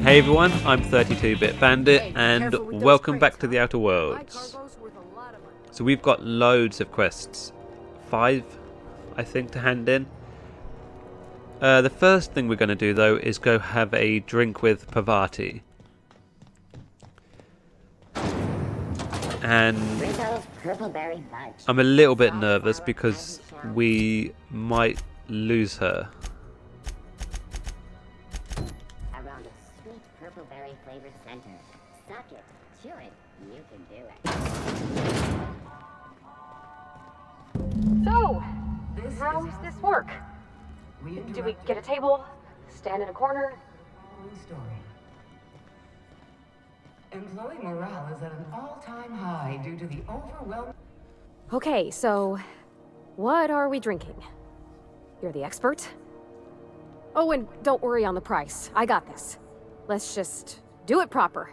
Hey everyone, I'm 32-bit Bandit, and welcome back to the Outer Worlds. So we've got loads of quests. 5, I think, to hand in. The first thing we're going to do, though, is go have a drink with Parvati. And I'm a little bit nervous because we might lose her. Suck it, chew it, you can do it. So, how does this work? Do we get a table, stand in a corner? Story. Employee morale is at an all-time high due to the overwhelming... Okay, so what are we drinking? You're the expert? Oh, and don't worry on the price. I got this. Let's just do it proper.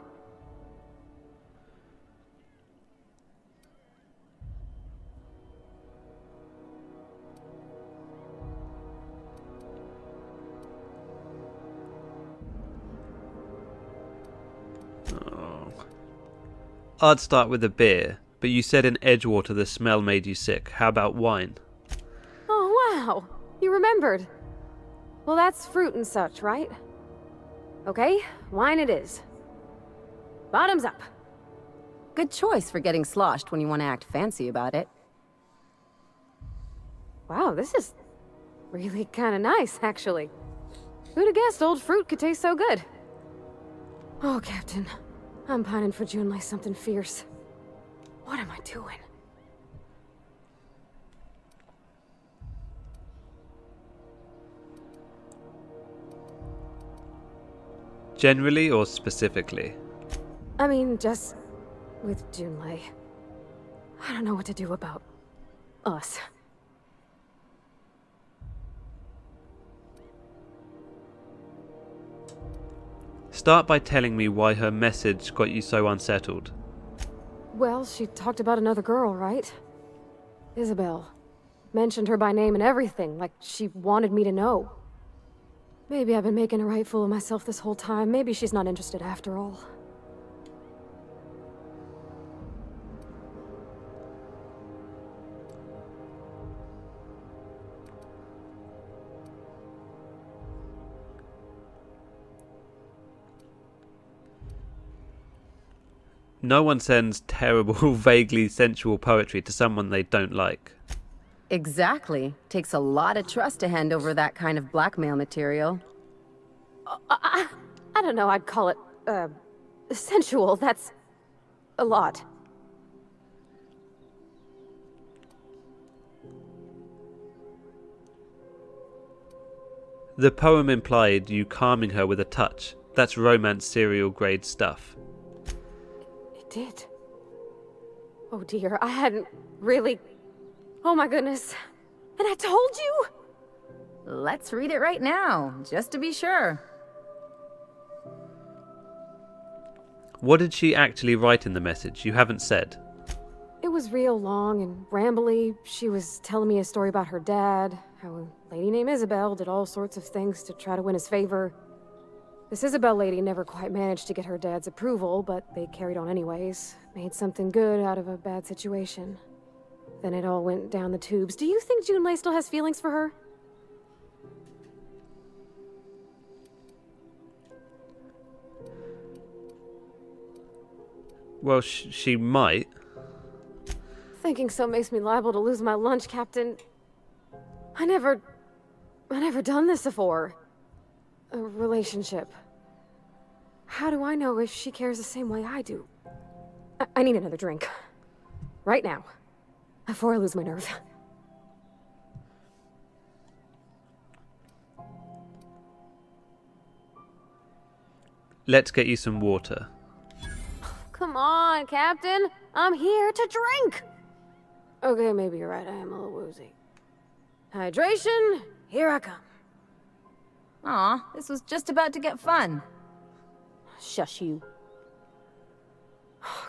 I'd start with a beer, but you said in Edgewater the smell made you sick. How about wine? Oh, wow. You remembered. Well, that's fruit and such, right? Okay, wine it is. Bottoms up. Good choice for getting sloshed when you want to act fancy about it. Wow, this is really kind of nice, actually. Who'd have guessed old fruit could taste so good? Oh, Captain. I'm pining for June like something fierce. What am I doing? Generally or specifically? I mean, just with Junlei. I don't know what to do about us. Start by telling me why her message got you so unsettled. Well, she talked about another girl, right? Isabel. Mentioned her by name and everything, like she wanted me to know. Maybe I've been making a right fool of myself this whole time. Maybe she's not interested after all. No one sends terrible, vaguely sensual poetry to someone they don't like. Exactly. Takes a lot of trust to hand over that kind of blackmail material. I don't know, I'd call it, sensual. That's a lot. The poem implied you calming her with a touch. That's romance serial grade stuff. It did. Oh dear, I hadn't really... Oh my goodness. And I told you? Let's read it right now, just to be sure. What did she actually write in the message? You haven't said. It was real long and rambly. She was telling me a story about her dad, how a lady named Isabel did all sorts of things to try to win his favor. This Isabel lady never quite managed to get her dad's approval, but they carried on anyways. Made something good out of a bad situation. Then it all went down the tubes. Do you think Junlei still has feelings for her? Well, she might. Thinking so makes me liable to lose my lunch, Captain. I never done this before. A relationship. How do I know if she cares the same way I do? I need another drink. Right now. Before I lose my nerve. Let's get you some water. Come on, Captain. I'm here to drink. Okay, maybe you're right. I am a little woozy. Hydration, here I come. Aw, this was just about to get fun. Shush you.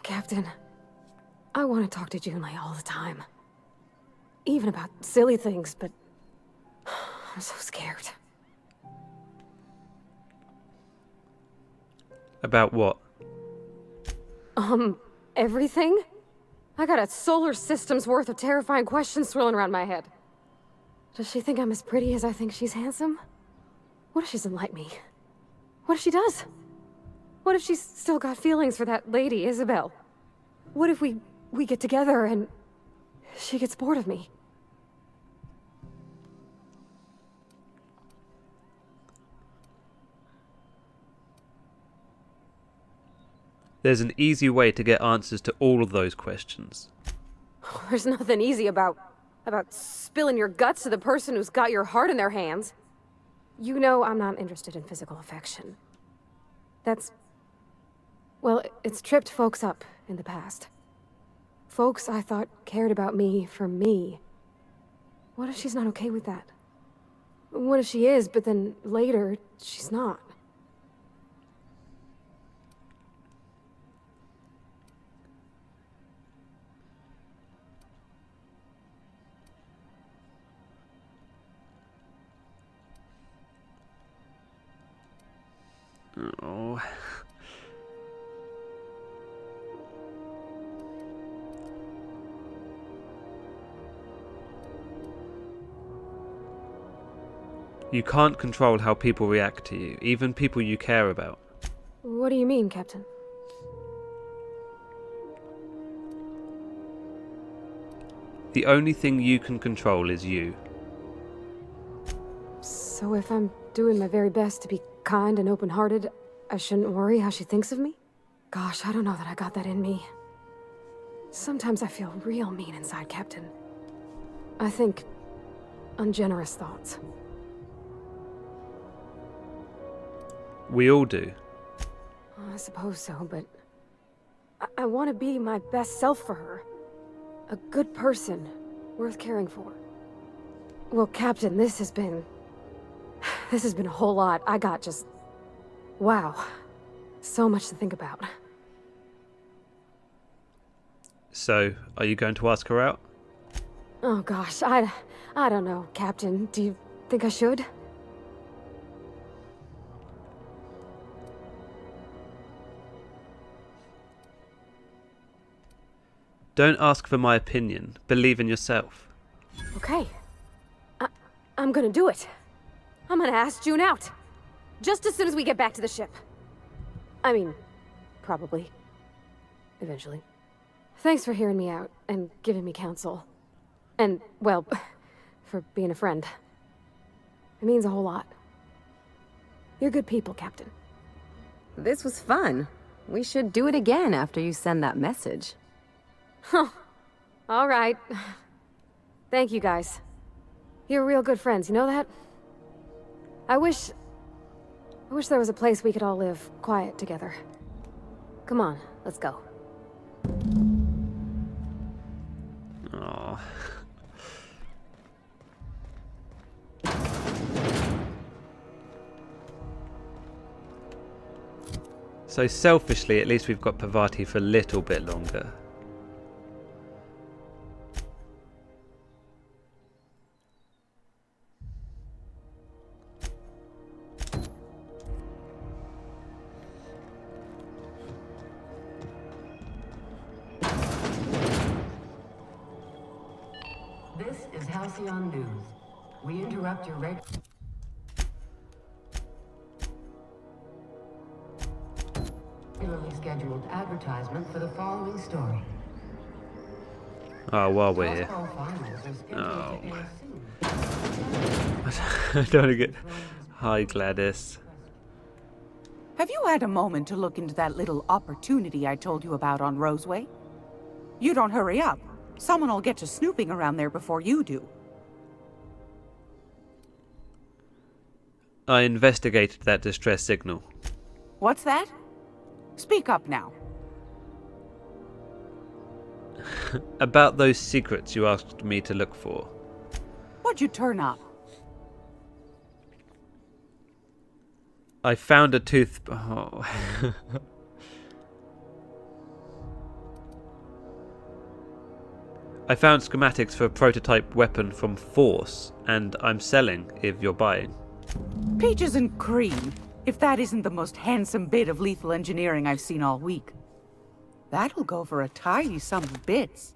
Captain, I want to talk to Junlei all the time. Even about silly things, but I'm so scared. About what? Everything? I got a solar system's worth of terrifying questions swirling around my head. Does she think I'm as pretty as I think she's handsome? What if she doesn't like me? What if she does? What if she's still got feelings for that lady, Isabel? What if we get together and she gets bored of me? There's an easy way to get answers to all of those questions. There's nothing easy about spilling your guts to the person who's got your heart in their hands. You know I'm not interested in physical affection. Well, it's tripped folks up in the past. Folks I thought cared about me for me. What if she's not okay with that? What if she is, but then later, she's not? Oh. You can't control how people react to you, even people you care about. What do you mean, Captain? The only thing you can control is you. So if I'm doing my very best to be kind and open-hearted, I shouldn't worry how she thinks of me? Gosh, I don't know that I got that in me. Sometimes I feel real mean inside, Captain. I think ungenerous thoughts. We all do. I suppose so, but I want to be my best self for her. A good person, worth caring for. Well, Captain, this has been a whole lot. I got just... wow. So much to think about. So, are you going to ask her out? Oh gosh, I don't know, Captain. Do you think I should? Don't ask for my opinion. Believe in yourself. Okay. I'm gonna do it. I'm gonna ask June out. Just as soon as we get back to the ship. I mean, probably. Eventually. Thanks for hearing me out and giving me counsel. And, well, for being a friend. It means a whole lot. You're good people, Captain. This was fun. We should do it again after you send that message. Huh. All right. Thank you, guys. You're real good friends, you know that? I wish there was a place we could all live quiet together. Come on, let's go. Aww. So selfishly, at least we've got Parvati for a little bit longer. This is Halcyon News. We interrupt your regularly scheduled advertisement for the following story. Oh, while we're here. Softball finals are scheduled Oh. to air soon. I don't want to get... Hi, Gladys. Have you had a moment to look into that little opportunity I told you about on Roseway? You don't hurry up. Someone will get to snooping around there before you do. I investigated that distress signal. What's that? Speak up now. About those secrets you asked me to look for. What'd you turn up? I found a tooth... Oh. I found schematics for a prototype weapon from Force, and I'm selling if you're buying. Peaches and cream. If that isn't the most handsome bit of lethal engineering I've seen all week. That'll go for a tidy sum of bits.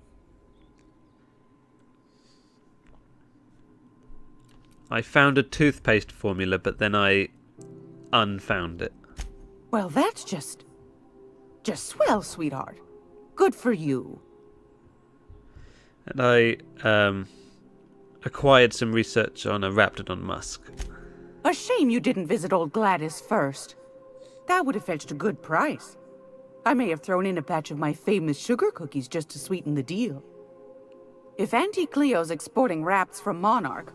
I found a toothpaste formula, but then I unfound it. Well, that's just swell, sweetheart. Good for you. And I acquired some research on a raptidon musk. A shame you didn't visit old Gladys first. That would have fetched a good price. I may have thrown in a batch of my famous sugar cookies just to sweeten the deal. If Auntie Cleo's exporting wraps from Monarch,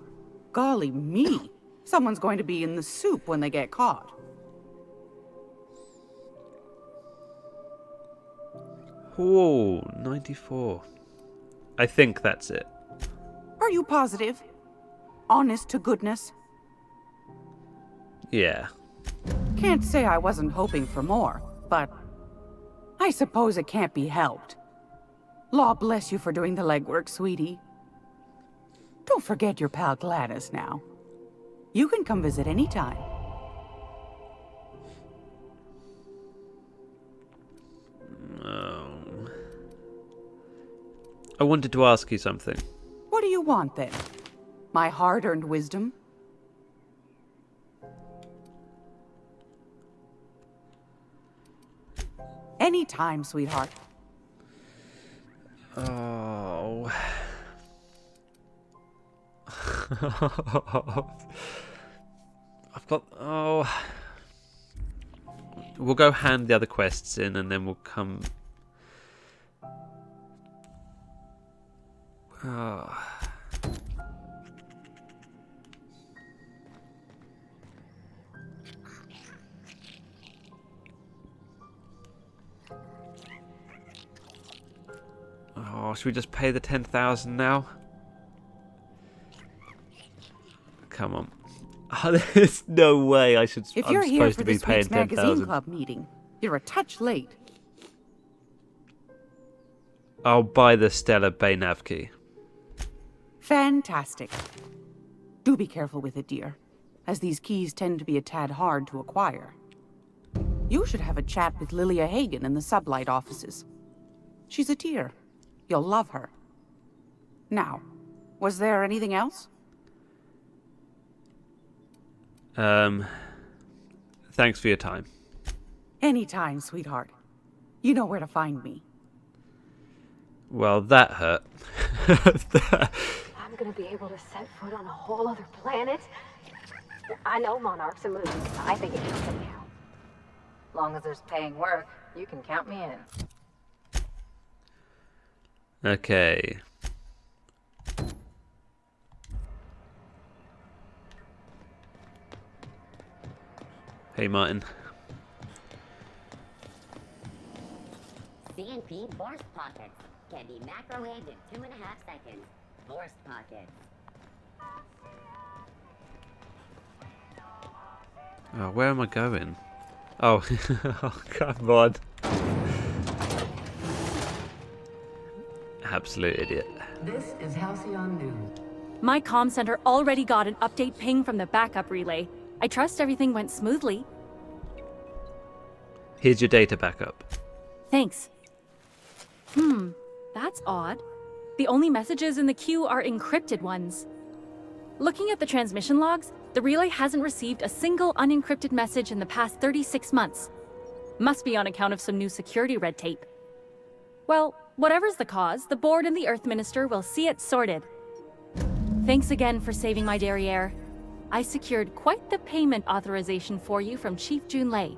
golly me, someone's going to be in the soup when they get caught. Whoa, 94. I think that's it. Are you positive? Honest to goodness? Yeah. Can't say I wasn't hoping for more, but I suppose it can't be helped. Law bless you for doing the legwork, sweetie. Don't forget your pal Gladys now. You can come visit anytime. I wanted to ask you something. What do you want then? My hard-earned wisdom? Anytime, sweetheart. Oh. I've got... Oh. We'll go hand the other quests in and then we'll come... Oh. Oh, should we just pay the 10,000 now? Come on. Oh, there's no way I should. If I'm you're here supposed for to be this paying week's magazine 10,000. club meeting, you're a touch late. I'll buy the Stella Baynav key. Fantastic. Do be careful with it, dear, as these keys tend to be a tad hard to acquire. You should have a chat with Lilia Hagen in the Sublight offices. She's a dear. You'll love her. Now, was there anything else? Thanks for your time. Anytime, sweetheart. You know where to find me. Well, that hurt. I'm gonna be able to set foot on a whole other planet. I know Monarch's a movie. I think it counts anyhow. Long as there's paying work, you can count me in. Okay. Hey, Martin. CNP Borst Pockets can be macrowaved in 2.5 seconds. Borst Pockets. Oh, where am I going? Oh, oh come on. Absolute idiot. This is Halcyon News. My comm center already got an update ping from the backup relay. I trust everything went smoothly. Here's your data backup. Thanks. That's odd. The only messages in the queue are encrypted ones. Looking at the transmission logs, the relay hasn't received a single unencrypted message in the past 36 months. Must be on account of some new security red tape. Well, whatever's the cause, the board and the Earth Minister will see it sorted. Thanks again for saving my derriere. I secured quite the payment authorization for you from Chief Junlei.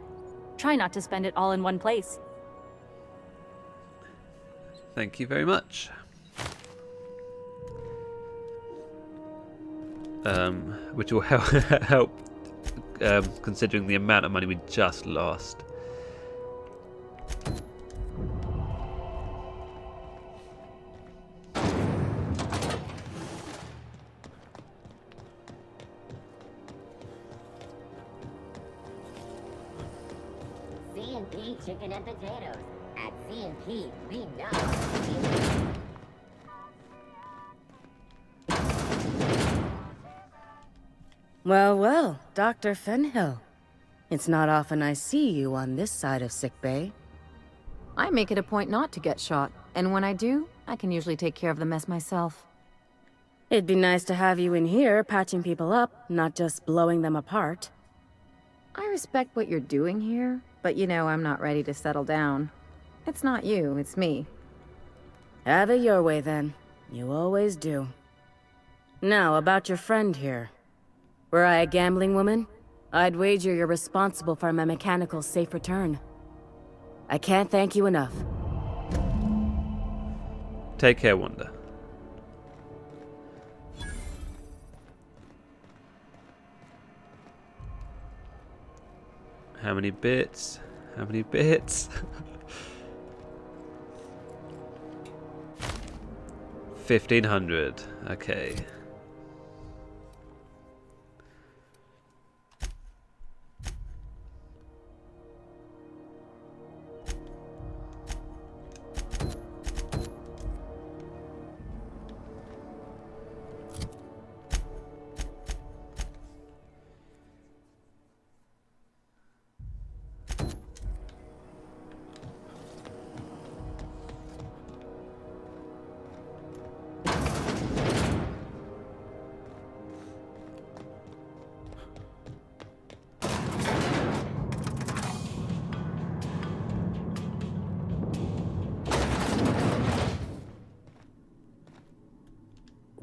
Try not to spend it all in one place. Thank you very much. Which will help considering the amount of money we just lost. CNP chicken and potatoes. At CNP, we know. Well, well, Dr. Fenhill. It's not often I see you on this side of sickbay. I make it a point not to get shot, and when I do, I can usually take care of the mess myself. It'd be nice to have you in here patching people up, not just blowing them apart. I respect what you're doing here, but you know I'm not ready to settle down. It's not you, it's me. Have it your way then. You always do. Now, about your friend here. Were I a gambling woman, I'd wager you're responsible for my mechanical safe return. I can't thank you enough. Take care, Wanda. How many bits? How many bits? 1500. Okay.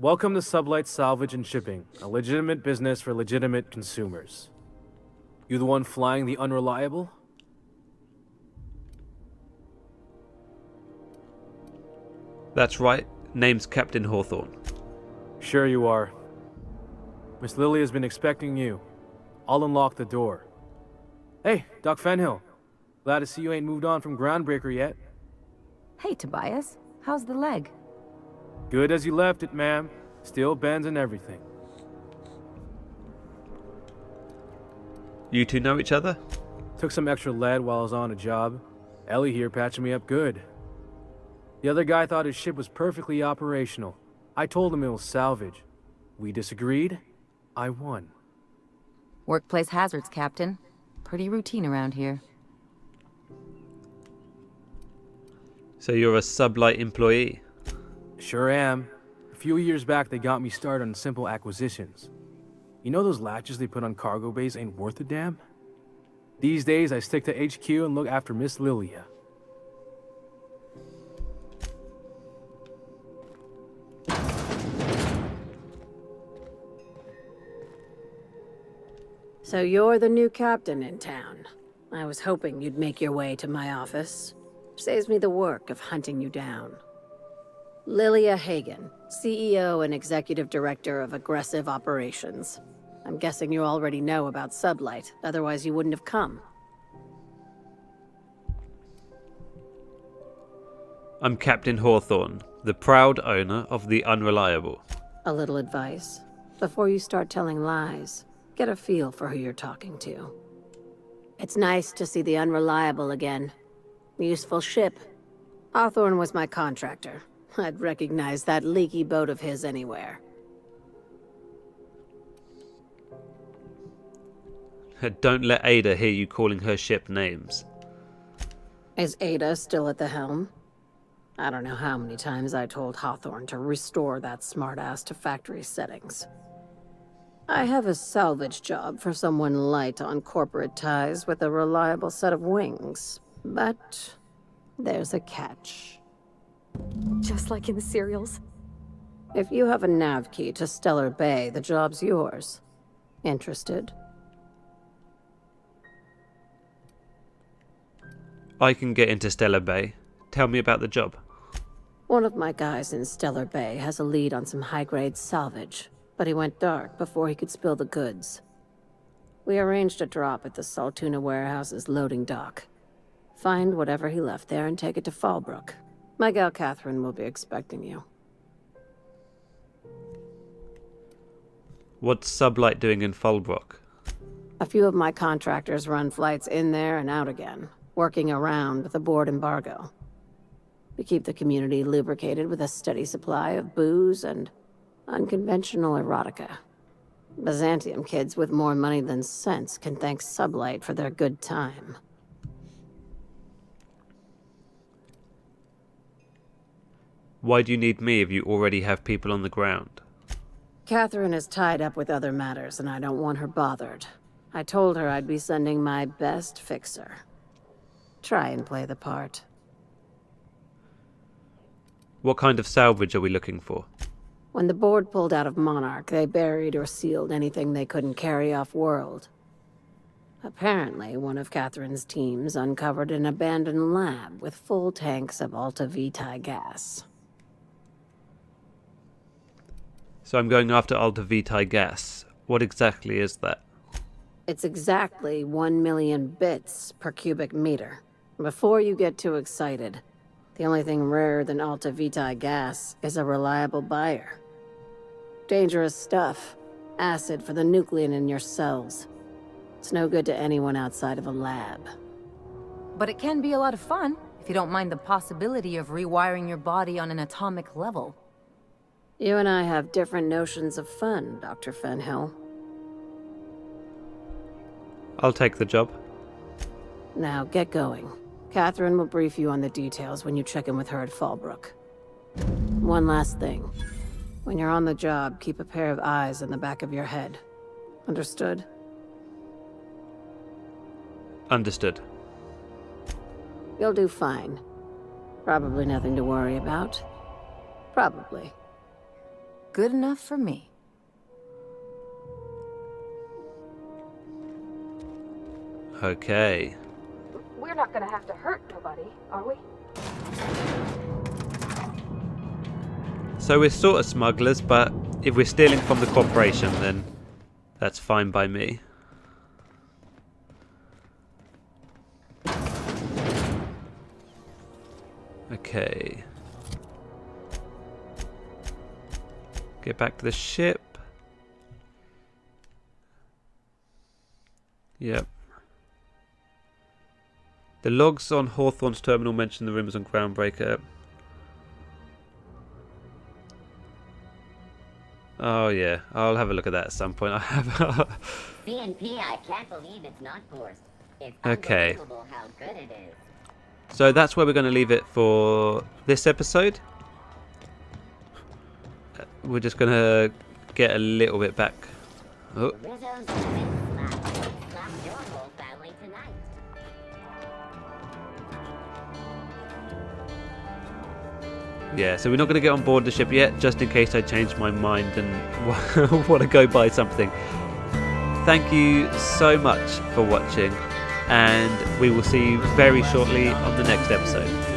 Welcome to Sublight Salvage and Shipping, a legitimate business for legitimate consumers. You the one flying the Unreliable? That's right. Name's Captain Hawthorne. Sure you are. Miss Lily has been expecting you. I'll unlock the door. Hey, Doc Fenhill. Glad to see you ain't moved on from Groundbreaker yet. Hey, Tobias. How's the leg? Good as you left it, ma'am. Still bends and everything. You two know each other? Took some extra lead while I was on a job. Ellie here patching me up good. The other guy thought his ship was perfectly operational. I told him it was salvage. We disagreed. I won. Workplace hazards, Captain. Pretty routine around here. So you're a Sublight employee? Sure am. A few years back, they got me started on simple acquisitions. You know those latches they put on cargo bays ain't worth a damn? These days, I stick to HQ and look after Miss Lilia. So you're the new captain in town. I was hoping you'd make your way to my office. Saves me the work of hunting you down. Lilia Hagen, CEO and Executive Director of Aggressive Operations. I'm guessing you already know about Sublight, otherwise you wouldn't have come. I'm Captain Hawthorne, the proud owner of the Unreliable. A little advice. Before you start telling lies, get a feel for who you're talking to. It's nice to see the Unreliable again. Useful ship. Hawthorne was my contractor. I'd recognize that leaky boat of his anywhere. Don't let Ada hear you calling her ship names. Is Ada still at the helm? I don't know how many times I told Hawthorne to restore that smartass to factory settings. I have a salvage job for someone light on corporate ties with a reliable set of wings, but there's a catch. Just like in the serials. If you have a nav key to Stellar Bay, the job's yours. Interested? I can get into Stellar Bay. Tell me about the job. One of my guys in Stellar Bay has a lead on some high-grade salvage, but he went dark before he could spill the goods. We arranged a drop at the Saltuna warehouse's loading dock. Find whatever he left there and take it to Fallbrook. My gal Catherine will be expecting you. What's Sublight doing in Fallbrook? A few of my contractors run flights in there and out again, working around with a board embargo. We keep the community lubricated with a steady supply of booze and unconventional erotica. Byzantium kids with more money than sense can thank Sublight for their good time. Why do you need me if you already have people on the ground? Catherine is tied up with other matters, and I don't want her bothered. I told her I'd be sending my best fixer. Try and play the part. What kind of salvage are we looking for? When the board pulled out of Monarch, they buried or sealed anything they couldn't carry off-world. Apparently, one of Catherine's teams uncovered an abandoned lab with full tanks of Alta Vitae gas. So I'm going after Alta Vitae gas. What exactly is that? It's exactly 1 million bits per cubic meter. Before you get too excited, the only thing rarer than Alta Vitae gas is a reliable buyer. Dangerous stuff. Acid for the nucleon in your cells. It's no good to anyone outside of a lab. But it can be a lot of fun, if you don't mind the possibility of rewiring your body on an atomic level. You and I have different notions of fun, Dr. Fenhill. I'll take the job. Now, get going. Catherine will brief you on the details when you check in with her at Fallbrook. One last thing. When you're on the job, keep a pair of eyes in the back of your head. Understood? Understood. You'll do fine. Probably nothing to worry about. Probably. Good enough for me. Okay. We're not gonna have to hurt nobody, are we? So we're sort of smugglers, but if we're stealing from the corporation, then that's fine by me. Okay. Get back to the ship. Yep. The logs on Hawthorne's terminal mention the rumors on Groundbreaker. Oh yeah, I'll have a look at that at some point. I have. CNP, I can't believe it's not forced. It's Okay. unbelievable how good it is. So that's where we're going to leave it for this episode. We're just going to get a little bit back. Oh. Rizzo's been slapped. Slapped your whole family tonight. Yeah, so we're not going to get on board the ship yet, just in case I change my mind and want to go buy something. Thank you so much for watching, and we will see you very shortly on the next episode.